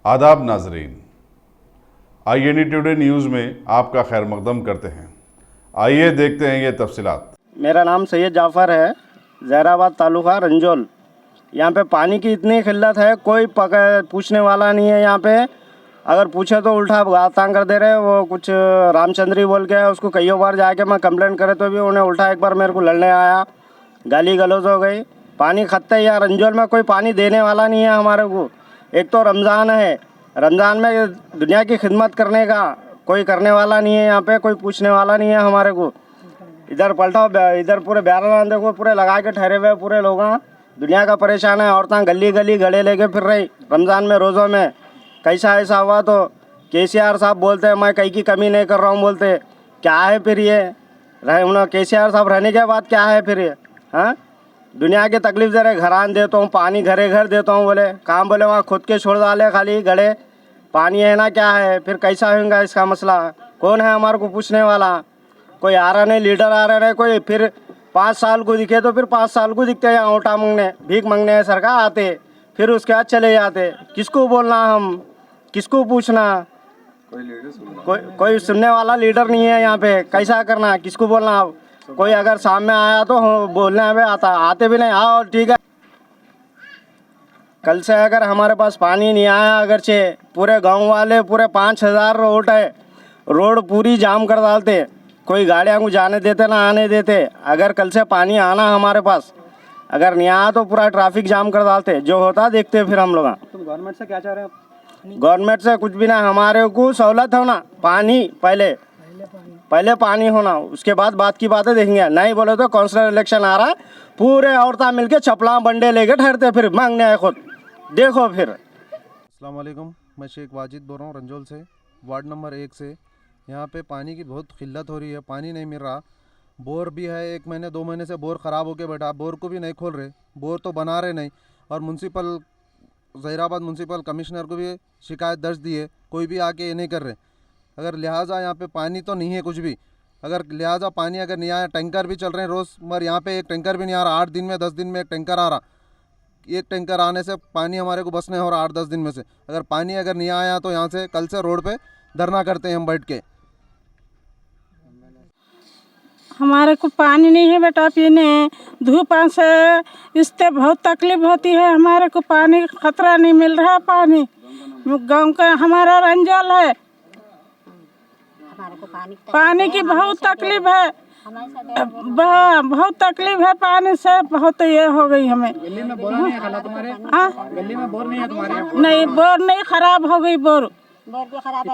आदाब नाजरीन, INE today news में आपका खैर मकदम करते हैं। आइए देखते हैं ये तफसीलात। मेरा नाम सैयद जाफ़र है, ज़हराबाद तालुका रंजोल। यहाँ पे पानी की इतनी किल्लत है, कोई पूछने वाला नहीं है। यहाँ पे अगर पूछे तो उल्टा गातांग कर दे रहे। वो कुछ रामचंद्री बोल के है, उसको कई बार जाके मैं कंप्लेंट करे तो भी उन्हें उल्टा एक बार मेरे को लड़ने आया, गाली गलौज हो गई। पानी खत्ता है यहाँ रंजोल में, कोई पानी देने वाला नहीं है हमारे को। एक तो रमज़ान है, रमज़ान में दुनिया की खिदमत करने का कोई करने वाला नहीं है। यहाँ पे कोई पूछने वाला नहीं है हमारे को। इधर पलटाओ, इधर पूरे ब्यारना देखो, पूरे लगा के ठहरे हुए पूरे लोग। दुनिया का परेशान है। औरतें गली गली गले लेके फिर रही रमज़ान में, रोज़ों में। कैसा ऐसा हुआ तो KCR साहब बोलते हैं मैं कहीं की कमी नहीं कर रहा हूँ। बोलते क्या है फिर ये रहे KCR साहब रहने के बाद क्या है फिर ये? हाँ, दुनिया की तकलीफ दे रहे। घरान देता हूँ, पानी घरे घर देता हूँ, बोले काम बोले वहाँ खुद के छोड़ डाले खाली गड़े। पानी है ना क्या है फिर? कैसा होगा इसका मसला? कौन है हमारे को पूछने वाला? कोई आ रहा नहीं, लीडर आ रहा नहीं कोई। फिर 5 साल को दिखे तो फिर 5 साल को दिखते हैं ओटा मांगने, भीख मांगने सरकार आते, फिर उसके बाद चले जाते। किसको बोलना, हम किसको पूछना? कोई सुनने वाला लीडर नहीं है यहाँ पे। कैसा करना, किसको बोलना? कोई अगर सामने आया तो बोलने में आते भी नहीं। आओ ठीक है, कल से अगर हमारे पास पानी नहीं आया, अगरचे पूरे गांव वाले पूरे 5000 रोड है, रोड पूरी जाम कर डालते। कोई गाड़ियां को जाने देते ना आने देते। अगर कल से पानी आना हमारे पास, अगर नहीं आया तो पूरा ट्रैफिक जाम कर डालते। जो होता देखते फिर हम लोग। तो गवर्नमेंट से क्या चाह रहे हैं आप? गवर्नमेंट से कुछ भी ना, हमारे को सहूलत हो ना, पानी पहले पानी होना, उसके बाद बात की बातें देखेंगे। नहीं बोले तो काउंसिलर इलेक्शन आ रहा है, पूरे औरतें मिलके चपला बंडे लेके ठहरते फिर मांगने आए खुद। देखो फिर। अस्सलाम वालेकुम, मैं शेख वाजिद बोल रहा हूँ रंजोल से, वार्ड नंबर 1 से। यहाँ पे पानी की बहुत किल्लत हो रही है, पानी नहीं मिल रहा। बोर भी है, 1 महीने 2 महीने से बोर ख़राब होके बैठा, बोर को भी नहीं खोल रहे, बोर तो बना रहे नहीं। और ज़हीराबाद म्यूनसिपल कमिश्नर को भी शिकायत दर्ज दी है, कोई भी आके ये नहीं कर रहे। अगर लिहाजा यहाँ पे पानी तो नहीं है कुछ भी, अगर लिहाजा पानी अगर नहीं आया, टैंकर भी चल रहे हैं रोज़, मगर यहाँ पे एक टैंकर भी नहीं आ रहा। 8 दिन में 10 दिन में एक टैंकर आ रहा। एक टैंकर आने से पानी हमारे को बस नहीं हो रहा 8-10 दिन में से। अगर पानी अगर नहीं आया तो यहाँ से कल से रोड पे धरना करते हैं हम बैठ के। हमारे को पानी नहीं है बेटा पीने, धूप से इससे बहुत तकलीफ होती है। हमारे को पानी खतरा नहीं मिल रहा। पानी गांव का हमारा रंजोल है, पानी की बहुत तकलीफ है, बहुत तकलीफ है। पानी से बहुत ये हो गई हमें। गली में बोर नहीं है खाला तुम्हारे? गली में बोर नहीं है तुम्हारे? नहीं, बोर नहीं, खराब हो गई बोर। भी खराब है।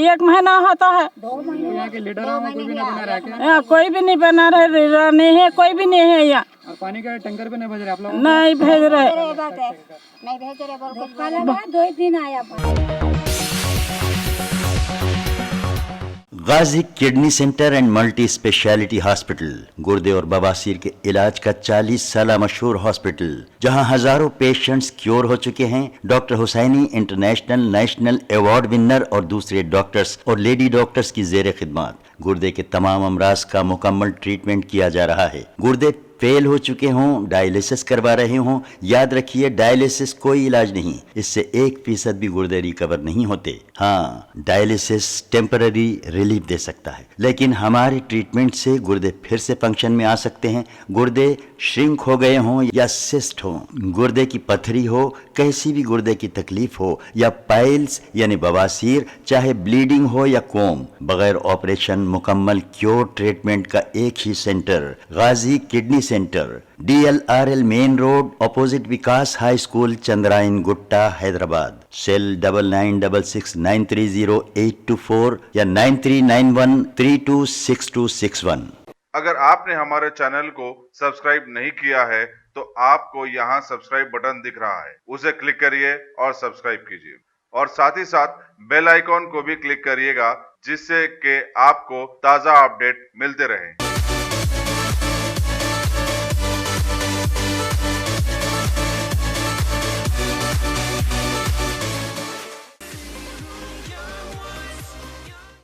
1 महीना होता है। 2 महीने यहाँ के लीडर कोई भी नहीं बना रहा क्या? कोई भी नहीं बना रहे, नहीं है, कोई भी नहीं है यहाँ। और पानी का टैंकर भी नहीं भेज रहे आप लोग? नहीं भेज रहे, नहीं भेज रहे। 2 दिन आया। Ghazi kidney centre and multi speciality hospital, गुर्दे और बवासीर के इलाज का 40 साल मशहूर हॉस्पिटल, जहां हजारों पेशेंट्स क्योर हो चुके हैं। Doctor Husaini international national award winner और दूसरे डॉक्टर्स और लेडी डॉक्टर्स की जेर खिदमत गुर्दे के तमाम अमराज का मुकम्मल ट्रीटमेंट किया जा रहा है। गुर्दे फेल हो चुके हों, डायलिसिस करवा रहे हों, याद रखिए डायलिसिस कोई इलाज नहीं, इससे 1% भी गुर्दे रिकवर नहीं होते। हाँ, डायलिसिस टेम्पररी रिलीफ दे सकता है, लेकिन हमारे ट्रीटमेंट से गुर्दे फिर से फंक्शन में आ सकते हैं। गुर्दे श्रिंक हो गए हों या सिस्ट हो, गुर्दे की पथरी हो, कैसी भी गुर्दे की तकलीफ हो, या पाइल्स यानी बवासीर, चाहे ब्लीडिंग हो या कोम, बगैर ऑपरेशन मुकम्मल क्योर ट्रीटमेंट का एक ही centre, Ghazi kidney centre, DLRL main road, opposite Vikas high school, Chandrayan Gutta, Hyderabad. Cell 9966930824 या 9391326261। अगर आपने हमारे चैनल को सब्सक्राइब नहीं किया है तो आपको यहाँ सब्सक्राइब बटन दिख रहा है, उसे क्लिक करिए और सब्सक्राइब कीजिए। और साथ ही साथ बेल आइकॉन को भी क्लिक करिएगा, जिससे कि आपको ताज़ा अपडेट मिलते रहें।